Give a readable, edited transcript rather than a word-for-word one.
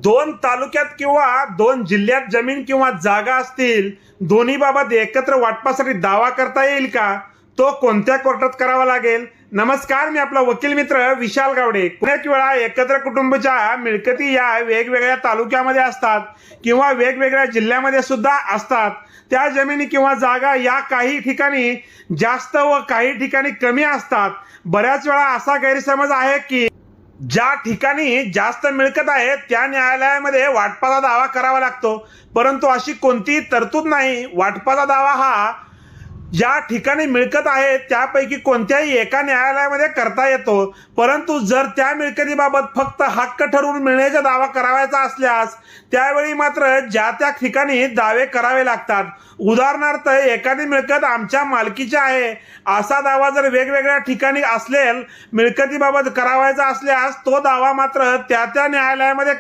दोन तालुक्यात किंवा दोन जिल्ह्यात जमीन किंवा जागा असतील, दोन्ही बाबत एकत्र वाटपासाठी दावा करता येईल का? तो कोणत्या कोर्टात करावा लागेल? नमस्कार, मी आपला वकील मित्र विशाल गावडे. अनेक वेळा एकत्र कुटुंबाच्या मिळकती या वेगवेगळ्या तालुक्यामध्ये असतात किंवा वेगवेगळ्या जिल्ह्यामध्ये सुद्धा असतात. त्या जमिनी किंवा जागा या काही ठिकाणी जास्त व काही ठिकाणी कमी असतात. बऱ्याच वेळा असा गैरसमज आहे की ज्या ठिकाणी जास्त मिळकत आहे त्या न्यायालयामध्ये वाटपाचा दावा करावा लागतो, परंतु अशी कोणतीही तरतूद नाही. वाटपाचा दावा हा ज्या ठिकाणी मिळकत आहे त्यापैकी कोणत्याही एका न्यायालयामध्ये करता येतो, परंतु जर त्या मिळकतीबाबत फक्त हक्क ठरवून मिळण्याचा दावा करावायचा असल्यास त्यावेळी मात्र ज्या त्या ठिकाणी दावे करावे लागतात. उदाहरणार्थ, एखादी मिळकत आमच्या मालकीची आहे असा दावा जर वेगवेगळ्या ठिकाणी असलेल मिळकतीबाबत करावायचा असल्यास तो दावा मात्र त्या न्यायालयामध्ये